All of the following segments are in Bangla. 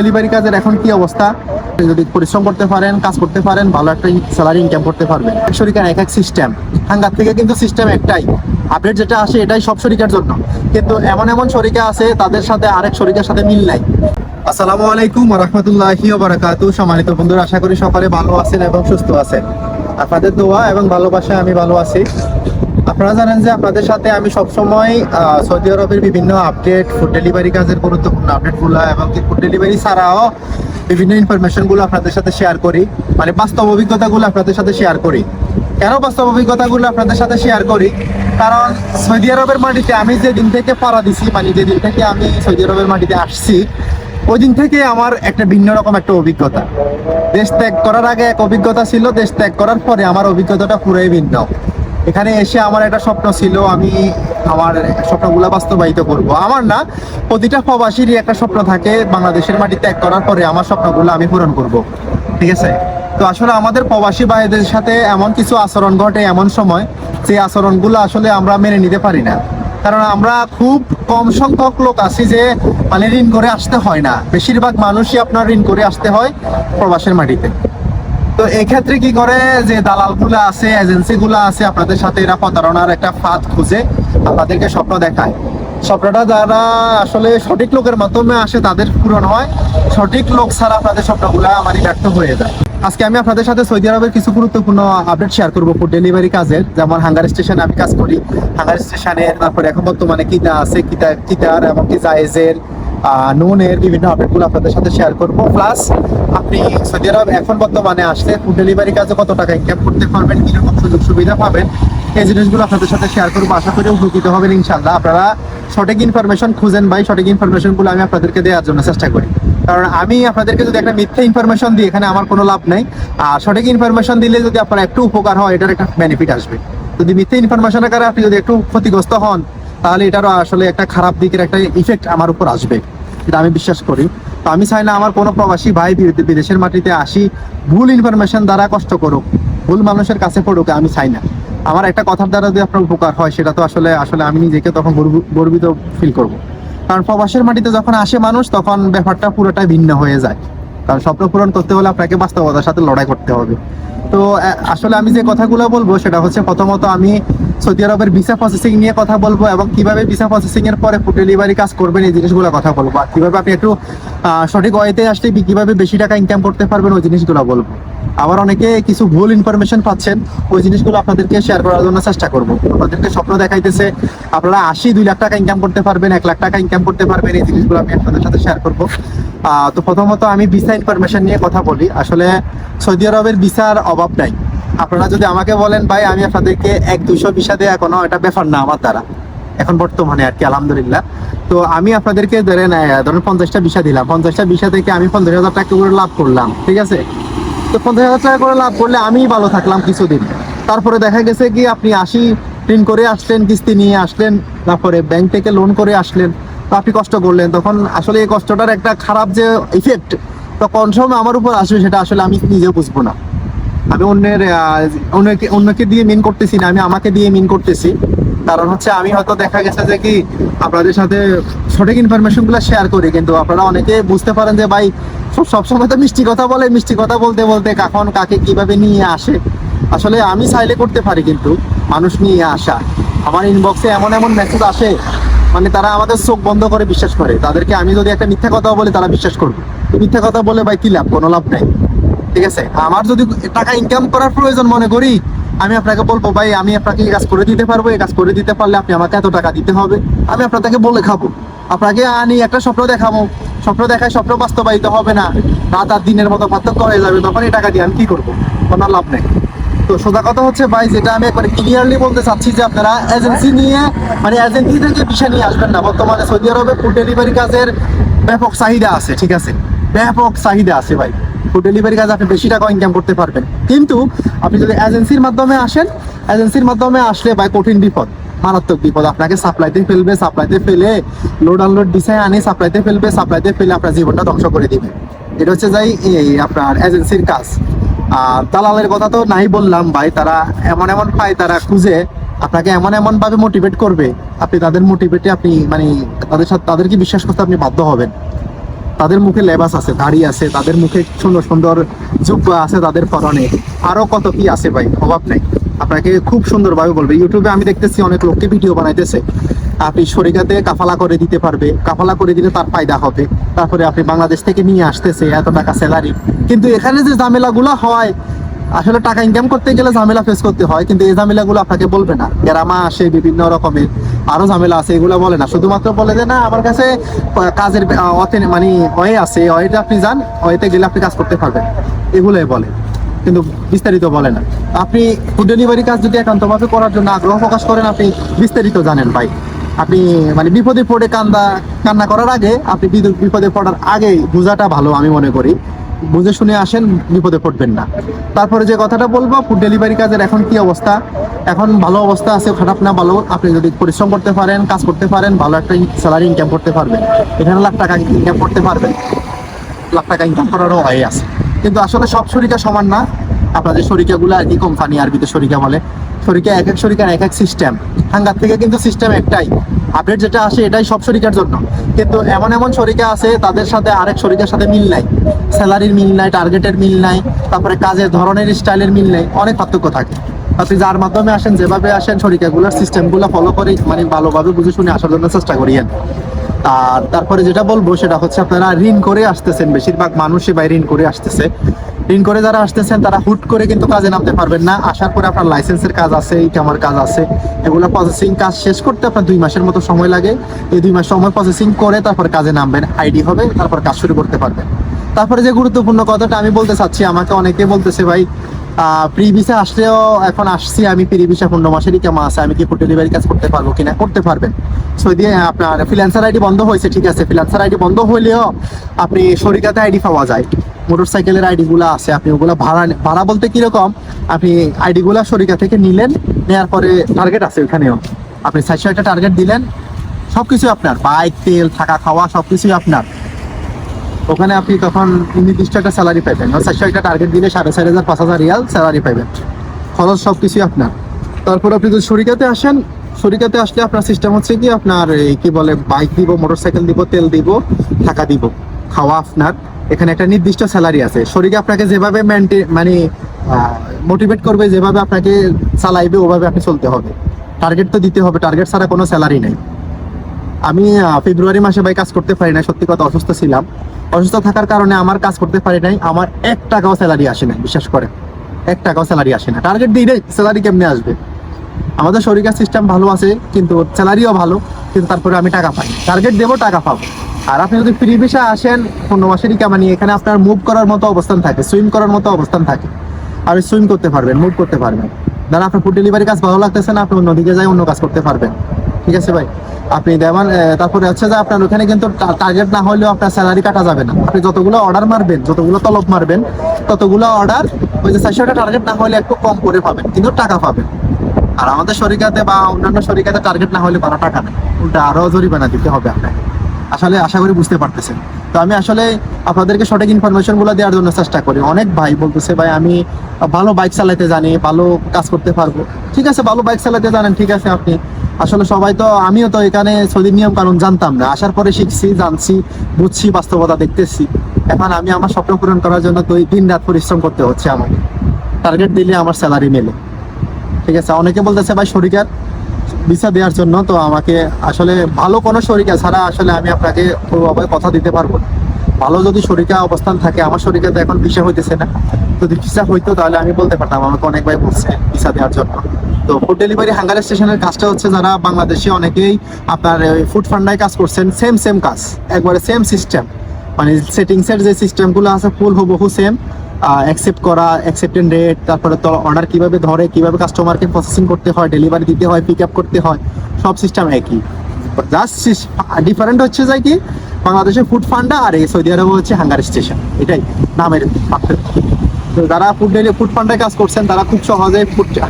ডেলিভারি কাজের এখন কি অবস্থা? যদি পরিশ্রম করতে পারেন, কাজ করতে পারেন, ভালো একটা স্যালারি ইনকাম করতে পারবেন। এক শরিকার এক এক সিস্টেম, হাঙ্গার থেকে কিন্তু সিস্টেম একটাই, আপডেট যেটা আসে এটাই সব শরিকার জন্য। কিন্তু এমন এমন শরিকা আছে তাদের সাথে আরেক শরিকার সাথে মিল নাই। আসসালামু আলাইকুম ওয়া রাহমাতুল্লাহি ওয়া বারাকাতুহু। সম্মানিত বন্ধুরা, আশা করি সকালে ভালো আছেন এবং সুস্থ আছেন। আপনাদের দোয়া এবং ভালোবাসায় আমি ভালো আছি। আপনারা জানেন যে আপনাদের সাথে আমি সবসময় সৌদি আরবের বিভিন্ন আপডেট, ফুড ডেলিভারি কাজের গুরুত্বপূর্ণ আপডেটগুলো এবং ফুড ডেলিভারি ছাড়াও বিভিন্ন ইনফরমেশনগুলো আপনাদের সাথে শেয়ার করি, মানে বাস্তব অভিজ্ঞতাগুলো আপনাদের সাথে শেয়ার করি। কেন বাস্তব অভিজ্ঞতাগুলো আপনাদের সাথে শেয়ার করি? কারণ সৌদি আরবের মাটিতে আমি যেদিন থেকে পাড়া দিছি, মানে যেদিন থেকে আমি সৌদি আরবের মাটিতে আসছি, ওই দিন থেকে আমার একটা ভিন্ন রকম একটা অভিজ্ঞতা। দেশ ত্যাগ করার আগে এক অভিজ্ঞতা ছিল, দেশ ত্যাগ করার পরে আমার অভিজ্ঞতাটা পুরোই ভিন্ন। এখানে এসে আমার একটা স্বপ্ন ছিল, আমি আমার স্বপ্নগুলো বাস্তবায়িত করব। আমার না, প্রতিটা প্রবাসীরই একটা স্বপ্ন থাকে, বাংলাদেশের মাটি ত্যাগ করার পরে আমার স্বপ্নগুলো আমি পূরণ করব। ঠিক আছে? তো আসলে আমাদের প্রবাসী ভাইদের সাথে এমন কিছু আচরণ ঘটে এমন সময়, যে আচরণগুলো আসলে আমরা মেনে নিতে পারি না। কারণ আমরা খুব কম সংখ্যক লোক আছি যে মানে ঋণ করে আসতে হয় না, বেশিরভাগ মানুষই আপনার ঋণ করে আসতে হয় প্রবাসের মাটিতে। তো এই ক্ষেত্রে কি করে, যে দালালগুলো আছে, এজেন্সিগুলো আছে, আপনাদের সাথে এরা প্রতারণার একটা ফাঁদ খুঁজে আপনাদেরকে স্বপ্ন দেখায়। স্বপ্নটা যারা আসলে সঠিক লোকের মাধ্যমে আসে তাদের পূরণ হয়, সঠিক লোক ছাড়া আপনাদের স্বপ্নগুলা মানে ব্যর্থ হয়ে যায়। আজকে আমি আপনাদের সাথে সৌদি আরবের কিছু গুরুত্বপূর্ণ আপডেট শেয়ার করবো ফুড ডেলিভারি কাজের। যেমন হাঙ্গার স্টেশনে আমি কাজ করি, হাঙ্গার স্টেশনের, তারপরে এখন বর্তমানে কিতা আছে, কিতার এবং কি জায়েজের, নুনের বিভিন্ন আপডেটগুলো আপনাদের সাথে শেয়ার করবো। প্লাস আপনি সৌদি আরব এখন বর্তমানে আসলে ফুড ডেলিভারি কাজে কত টাকা ইনকাম করতে পারবেন, কিরকম সুযোগ সুবিধা পাবেন, এই জিনিসগুলো আপনাদের সাথে শেয়ার করবো। আশা করি উপকৃত হবেন ইনশাল্লাহ। আপনারা সঠিক ইনফরমেশন খুঁজেন ভাই, সঠিক ইনফরমেশনগুলো আমি আপনাদেরকে দেওয়ার জন্য চেষ্টা করি। কারণ আমি আপনাদেরকে যদি একটা মিথ্যা ইনফরমেশন দিই, এখানে আমার কোনো লাভ নাই। আর সঠিক ইনফরমেশন দিলে যদি আপনার একটু উপকার হয়, এটার একটা বেনিফিট আসবে। যদি মিথ্যা ইনফরমেশনের কারণে আপনি যদি একটু ক্ষতিগ্রস্ত হন, তাহলে এটারও আসলে একটা খারাপ দিকের একটা ইফেক্ট আমার উপর আসবে, এটা আমি বিশ্বাস করি। তো আমি চাই না আমার কোনো প্রবাসী ভাই বিদেশের মাটিতে আসি ভুল ইনফরমেশন দ্বারা কষ্ট করুক, ভুল মানুষের কাছে পড়ুক, আমি চাই না। আমার একটা কথার দ্বারা যদি আপনার উপকার হয়, সেটা তো আসলে আসলে আমি নিজেকে তখন গর্বিত ফিল করব। কারণ প্রবাসের মাটিতে যখন আসে মানুষ, তখন ব্যাপারটা পুরোটাই ভিন্ন হয়ে যায়। কারণ স্বপ্ন পূরণ করতে হলে আপনাকে বাস্তবতার সাথে লড়াই করতে হবে। তো আসলে আমি যে কথাগুলো বলবো সেটা হচ্ছে, প্রথমত আমি সৌদি আরবের ভিসা প্রসেসিং নিয়ে কথা বলবো, এবং কিভাবে ভিসা প্রসেসিং এর পরে ফুড ডেলিভারি কাজ করবেন এই জিনিসগুলো কথা বলবো। আর কিভাবে আপনি একটু সঠিক ওয়েতে আসলে কিভাবে বেশি টাকা ইনকাম করতে পারবেন ওই জিনিসগুলো বলবো। আবার অনেকে কিছু ভুল ইনফরমেশন পাচ্ছেন, ওই জিনিসগুলো আপনাদেরকে শেয়ার করার জন্য চেষ্টা করবো। আপনাদেরকে স্বপ্ন দেখাইতেছে আপনারা 2 লাখ টাকা ইনকাম করতে পারবেন, 1 লাখ টাকা ইনকাম করতে পারবেন, এই জিনিসগুলো আমি আপনাদের সাথে শেয়ার করবো। তো প্রথমত আমি ভিসা ইনফরমেশন নিয়ে কথা বলি। আসলে সৌদি আরবের ভিসার অভাব নাই। আপনারা যদি আমাকে বলেন ভাই আমি আপনাদেরকে 100-200 ভিসা দেওয়া কোনো এটা ব্যাপার না আমার দ্বারা, এখন বর্তমানে আর কি, আলহামদুলিল্লাহ। তো আমি আপনাদেরকে ধরেন 50টা ভিসা দিলাম, 50টা ভিসা থেকে আমি 50,000 টাকা করে লাভ করলাম, ঠিক আছে? তো 50,000 টাকা করে লাভ করলে আমি ভালো থাকলাম কিছুদিন। তারপরে দেখা গেছে কি আপনি 80 ঋণ করে আসলেন, কিস্তি নিয়ে আসলেন, তারপরে ব্যাংক থেকে লোন করে আসলেন, তো আপনি কষ্ট করলেন। তখন আসলে এই কষ্টটার একটা খারাপ যে ইফেক্ট তো কোন সময় আমার উপর আসবে, সেটা আসলে আমি নিজেও বুঝবো না। আমি অন্যকে দিয়ে মিন করতেছি না, আমি আমাকে দিয়ে মিন করতেছি। কারণ হচ্ছে আমি হয়তো দেখা গেছে যে কি আপনাদের সাথে সঠিক ইনফরমেশন গুলো শেয়ার করি, কিন্তু আপনারা অনেকে বুঝতে পারেন যে ভাই সবসময় তো মিষ্টি কথা বলে, মিষ্টি কথা বলতে বলতে কখন কাকে কিভাবে নিয়ে আসে। আসলে আমি চাইলে করতে পারি, কিন্তু মানুষ নিয়ে আসা, আমার ইনবক্সে এমন এমন মেসেজ আসে, মানে তারা আমাদের চোখ বন্ধ করে বিশ্বাস করে। তাদেরকে আমি যদি একটা মিথ্যা কথা বলি, তারা বিশ্বাস করবে। মিথ্যা কথা বলে ভাই কি লাভ? কোনো লাভ নাই। ঠিক আছে? আমার যদি টাকা ইনকাম করার প্রয়োজন মনে করি, আমি আপনাকে বলবো ভাই আমি আপনাকে এই কাজ করে দিতে পারবো, এই কাজ করে দিতে পারলে আপনি আমাকে এত টাকা দিতে হবে, আমি আপনাকে বলে খাবো। আপনাকে আনি একটা স্বপ্ন দেখাবো, স্বপ্ন দেখায় স্বপ্ন বাস্তবায়িত হবে না, রাত আর দিনের মতো পার্থক্য হয়ে যাবে, তখন এই টাকা দিয়ে আমি কি করবো? কোনো লাভ নেই। তো সোজা কথা হচ্ছে ভাই, যেটা আমি একবার ক্লিয়ারলি বলতে চাচ্ছি, যে আপনারা এজেন্সি নিয়ে, মানে এজেন্সি থেকে বিষয় নিয়ে আসবেন না। বর্তমানে সৌদি আরবে ফুড ডেলিভারি কাজের ব্যাপক চাহিদা আছে, ঠিক আছে? ব্যাপক চাহিদা আছে ভাই। ফুড ডেলিভারি কাজ আপনি বেশি টাকা ইনকাম করতে পারবেন, কিন্তু আপনি যদি এজেন্সির মাধ্যমে আসেন, এজেন্সির মাধ্যমে আসলে ভাই কঠিন বিপদ, মারাত্মক বিপদ। আপনাকে সাপ্লাইতে ফেলবে, সাপ্লাইতে ফেলে লোড আনলোড দিশায় আনে, সাপ্লাইতে ফেলবে, সাপ্লাইতে ফেলে আপনার জীবনটা ধ্বংস করে দিবে। এটা হচ্ছে যাই এই আপনার এজেন্সির কাজ। আর দালালের কথা তো নাই বললাম ভাই, তারা এমন এমন পায়, তারা খুঁজে আপনাকে এমন এমন ভাবে মোটিভেট করবে, আপনি তাদের মোটিভেটে আপনি মানে তাদেরকে বিশ্বাস করতে আপনি বাধ্য হবেন। তাদের মুখে লেবাস আছে, দাড়ি আছে, তাদের মুখে সুন্দর সুন্দর জুব্বা আছে, তাদের পরনে আরো কত কি আছে ভাই, অভাব নাই। আপনাকে খুব সুন্দরভাবে বলবে। ইউটিউবে আমি দেখতেছি অনেক লোককে ভিডিও বানাইতেছে, আপনি শরিকাতে কাফালা করে দিতে পারবে, কাফালা করে দিলে তার ফায়দা হবে। তারপরে আপনি বাংলাদেশ থেকে নিয়ে আসতেছে এত টাকা স্যালারি, কিন্তু এখানে যে ঝামেলাগুলো হয়, আসলে টাকা ইনকাম করতে গেলে ঝামেলা ফেস করতে হয়, কিন্তু এই ঝামেলাগুলো আপনাকে বলবে না। গ্রামা আসে বিভিন্ন রকমের আরো ঝামেলা আছে, এগুলো বলে না। শুধুমাত্র বলে যে না আমার কাছে কাজের মানে ওয়ে আছে, ওয়েতে আপনি যান, ওয়েতে গেলে আপনি কাজ করতে পারবেন, এগুলোই বলে, কিন্তু বিস্তারিত বলে না। আপনি ফুড ডেলিভারি কাজ যদি একান্তভাবে করার জন্য আগ্রহ প্রকাশ করেন, আপনি বিস্তারিত জানেন ভাই। আপনি মানে বিপদে পড়ে কান্না করার আগে, আপনি বিপদে পড়ার আগেই বোঝাটা ভালো, আমি মনে করি। বুঝে শুনে আসেন, বিপদে পড়বেন না। তারপরে যে কথাটা বলবো, ফুড ডেলিভারি কাজের এখন কি অবস্থা, এখন ভালো অবস্থা আছে, খারাপ না, ভালো। আপনি যদি পরিশ্রম করতে পারেন, কাজ করতে পারেন, ভালো একটা স্যালারি ইনকাম করতে পারবেন। এখানে লাখ টাকা ইনকাম করতে পারবেন, লাখ টাকা ইনকাম করারও হয় আছে। কিন্তু আসলে সব শরিকা সমান না। আপনাদের শরিকাগুলো আর কি, কোম্পানি আরবিতে শরিকা বলে, শরিকা এক এক শরিকার এক এক সিস্টেম। হাঙ্গার থেকে কিন্তু সিস্টেম একটাই, আপডেট যেটা আসে এটাই সব শরিকার জন্য। কিন্তু এমন এমন শরিকা আছে তাদের সাথে আরেক শরিকার সাথে মিল নাই, স্যালারির মিল নাই, টার্গেটের মিল নাই, তারপরে কাজের ধরনের স্টাইলের মিল নাই, অনেক পার্থক্য থাকে। আপনি যার মাধ্যমে আসেন, যেভাবে আসেন, শরিকাগুলোর সিস্টেমগুলো ফলো করে মানে ভালোভাবে বুঝে শুনে আসার জন্য চেষ্টা করিয়েন। আর তারপরে যেটা বলবো সেটা হচ্ছে, আপনারা ঋণ করে আসতেছেন, বেশিরভাগ মানুষই ভাই ঋণ করে আসতেছে। ঋণ করে যারা আসতেছেন তারা হুট করে কিন্তু কাজে নামতে পারবেন না। আসার পরে আপনার লাইসেন্সের কাজ আছে, ইকামার কাজ আছে, এগুলো প্রসেসিং কাজ শেষ করতে আপনার 2 মাসের মতো সময় লাগে। এই 2 মাস সময় প্রসেসিং করে তারপরে কাজে নামবেন, আইডি হবে, তারপর কাজ শুরু করতে পারবেন। তারপরে যে গুরুত্বপূর্ণ কথাটা আমি বলতে চাচ্ছি, আমাকে অনেকে বলতেছে ভাই প্রি ভিসা আসলেও, এখন আসছি আমি, প্রি ভিসা 15 মাসেরই কেমন আছে, আমি কি ফুড ডেলিভারি কাজ করতে পারবো কিনা? করতে পারবেন। সৌদি আপনার ফ্রিল্যান্সার আইডি বন্ধ হয়েছে, ঠিক আছে, ফ্রিল্যান্সার আইডি বন্ধ হইলেও আপনি শরিকাতে আইডি পাওয়া যায়, মোটরসাইকেলের আইডি গুলো আছে, আপনি ওগুলো ভাড়া বলতে কিরকম, আপনি আইডি গুলা শরিকা থেকে নিলেন, নেওয়ার পরে টার্গেট আছে ওখানেও, আপনি 400 একটা টার্গেট দিলেন, সবকিছু আপনার, বাইক, তেল, থাকা খাওয়া সবকিছুই আপনার। ওখানে আপনি তখন নির্দিষ্ট একটা স্যালারি পাবেন, 400 একটা টার্গেট দিলে 4,500 5,000 রিয়াল স্যালারি পাবেন, খরচ সবকিছুই আপনার। তারপর আপনি যদি শরিকাতে আসেন, শরিকাতে আসলে আপনার সিস্টেম হচ্ছে কি, আপনার কি বলে, বাইক দিব, মোটরসাইকেল দিব, তেল দিব, টাকা দিব, খাওয়া আপনার। এখানে একটা নির্দিষ্ট স্যালারি আছে। শরিকা আপনাকে যেভাবে মানে মোটিভেট করবে, যেভাবে আপনাকে চালাইবে, ওভাবে আপনি চলতে হবে। টার্গেট তো দিতে হবে, টার্গেট ছাড়া কোনো স্যালারি নেই। আমি ফেব্রুয়ারি মাসে ভাই কাজ করতে পারি না, সত্যি কথা, অসুস্থ ছিলাম। অসুস্থ থাকার কারণে আমার কাজ করতে পারি নাই, আমার 1 টাকাও স্যালারি আসে না, বিশ্বাস করে 1 টাকাও স্যালারি আসে না। টার্গেট দিই স্যালারি কেমনে আসবে? আমাদের শরিকার সিস্টেম ভালো আছে, কিন্তু স্যালারিও ভালো, কিন্তু তারপরে আমি টাকা পাই, টার্গেট দেবো, টাকা পাবো। আর আপনি যদি ফ্রি ভিসা আসেন, 15 মাসেরই কামানি, এখানে আপনার মুভ করার মতো অবস্থান থাকে, সুইম করার মতো অবস্থান থাকে, আর সুইম করতে পারবেন, মুভ করতে পারবেন। ধরেন আপনার ফুড ডেলিভারি কাজ ভালো লাগতেছে না, আপনি অন্যদিকে যাই অন্য কাজ করতে পারবেন, ঠিক আছে ভাই। আপনি দেওয়ান, তারপরে হচ্ছে যে আপনার ওখানে কিন্তু টার্গেট না হলেও আপনার স্যালারি কাটা যাবে না। আপনি যতগুলো অর্ডার মারবেন, যতগুলো তলব মারবেন, ততগুলো অর্ডার ওই যে 400 টার্গেট না হলে একটু কম করে পাবেন, কিন্তু টাকা পাবেন। আর আমাদের শরিকাতে বা অন্যান্য শরিকাতে টার্গেট না হলে কোনো টাকা নেই, উল্টা আরো জরিমানা দিতে হবে আপনাকে। আসলে আশা করি বুঝতে পারতেছেন। তো আমি আসলে আপনাদেরকে সঠিক ইনফরমেশন গুলো দেওয়ার জন্য চেষ্টা করি। অনেক ভাই বলতেছে ভাই আমি ভালো বাইক চালাতে জানি, ভালো কাজ করতে পারবো, ঠিক আছে, ভালো বাইক চালাতে জানেন, ঠিক আছে। আপনি আসলে সবাই তো, আমিও তো এখানে সৌদির নিয়ম কানুন জানতাম না, আসার পরে শিখছি, জানছি, বুঝছি, বাস্তবতা দেখতেছি। এখন আমি আমার স্বপ্ন পূরণ করার জন্য তো দিন রাত পরিশ্রম করতে হচ্ছে আমাকে। টার্গেট দিলে আমার স্যালারি মেলে, ঠিক আছে। অনেকে বলতেছে ভাই শরিকার ভিসা দেওয়ার জন্য, তো আমাকে আসলে ভালো কোনো শরিকা ছাড়া আসলে আমি আপনাকে পুরোভাবে কথা দিতে পারবো না। ভালো যদি শরিকা অবস্থান থাকে, আমার শরিকাতে এখন ভিসা হইতেছে না, যদি ভিসা হইতো তাহলে আমি বলতে পারতাম, আমাকে অনেক ভাই বলছে ভিসা দেওয়ার জন্য। তো ফুড ডেলিভারি হাঙ্গার স্টেশনের কাজটা হচ্ছে, যারা বাংলাদেশে অনেকেই আপনার ফুড ফান্ডায় কাজ করছেন, সেম কাজ, একবারে সেম সিস্টেম, মানে সেটিংসের যে সিস্টেমগুলো আছে ফুল হুবহু সেম। অ্যাকসেপ্ট করা, অ্যাকসেপ্টেন্ট রেট, তারপরে তো অর্ডার কিভাবে ধরে, কিভাবে কাস্টমারকে প্রসেসিং করতে হয়, ডেলিভারি দিতে হয়, পিক আপ করতে হয়, সব সিস্টেম একই। জাস্ট ডিফারেন্ট হচ্ছে যায় কি, বাংলাদেশে ফুড ফান্ডা আর এই সৌদি আরবে হচ্ছে হাঙ্গার স্টেশন, এটাই নামের পার্থক্য। তো যারা ফুড ফান্ডায় কাজ করছেন তারা খুব সহজে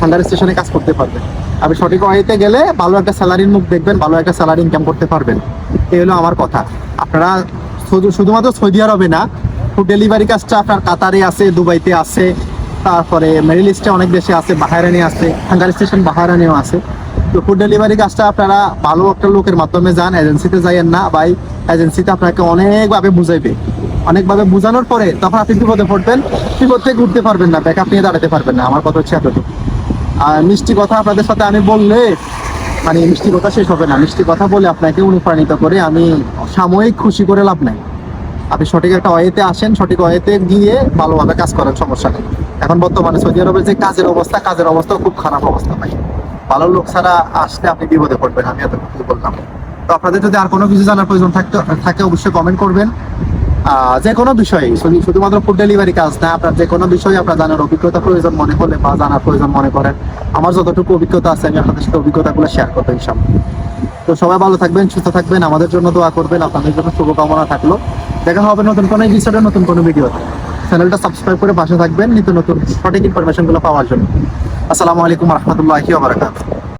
হাঙ্গার স্টেশনে কাজ করতে পারবেন। আপনি সঠিক ওয়েতে গেলে ভালো একটা স্যালারির মুখ দেখবেন, ভালো একটা স্যালারি ইনকাম করতে পারবেন। এই হলো আমার কথা। আপনারা শুধুমাত্র সৌদি আরবে না, ফুড ডেলিভারি কাজটা আপনার কাতারে আছে, দুবাইতে আছে, তারপরে মিডল ইস্টে অনেক দেশে আছে, বাহরাইনে আছে, হাঙ্গার স্টেশন বাহরাইনেও আছে। তো ফুড ডেলিভারি কাজটা আপনারা ভালো একটা লোকের মাধ্যমে যান, এজেন্সিতে যাইয়েন না ভাই। এজেন্সিতে আপনাকে অনেকভাবে বুঝাইবে, অনেকভাবে বোঝানোর পরে তখন আপনি বিপদে পড়বেন, বিপদ থেকে উঠতে পারবেন না, ব্যাকআপ নিয়ে দাঁড়াতে পারবেন না। আমার কথা হচ্ছে এতটুকু। আর মিষ্টি কথা আপনাদের সাথে আমি বললে মানে মিষ্টি কথা শেষ হবে না। মিষ্টি কথা বলে আপনাকে অনুপ্রাণিত করে আমি সাময়িক খুশি করে লাভ নাই। আপনি সঠিক একটা ওয়েতে আসেন, সঠিক ওয়েতে গিয়ে ভালোভাবে কাজ করেন, সমস্যা নেই। এখন বর্তমানে সৌদি আরবের যে কাজের অবস্থা খুব খারাপ অবস্থা ভাই। ভালো লোক ছাড়া আসলে আপনি বিপদে পড়বেন, আমি এতটুকু বললাম। তো আপনাদের যদি আর কোনো কিছু জানার প্রয়োজন থাকে অবশ্যই কমেন্ট করবেন। যে কোনো বিষয়ে, শুধুমাত্র ফুড ডেলিভারি কাজ না, আপনার যে কোনো বিষয়ে আপনার জানার অভিজ্ঞতা প্রয়োজন মনে হলে বা জানার প্রয়োজন মনে করেন, আমার যতটুকু অভিজ্ঞতা আছে আমি আপনাদের সাথে অভিজ্ঞতাগুলো শেয়ার করবো ইনশাআল্লাহ। তো সবাই ভালো থাকবেন, সুস্থ থাকবেন, আমাদের জন্য দোয়া করবেন, আপনাদের জন্য শুভকামনা থাকলো। দেখা হবে নতুন কোনো এপিসোডে, নতুন কোনো ভিডিওতে। চ্যানেলটা সাবস্ক্রাইব করে পাশে থাকবেন নিত্য নতুন সঠিক ইনফরমেশনগুলো পাওয়ার জন্য। আসসালামু আলাইকুম রহমতুল্লাহি ওয়া বারাকাতুহু।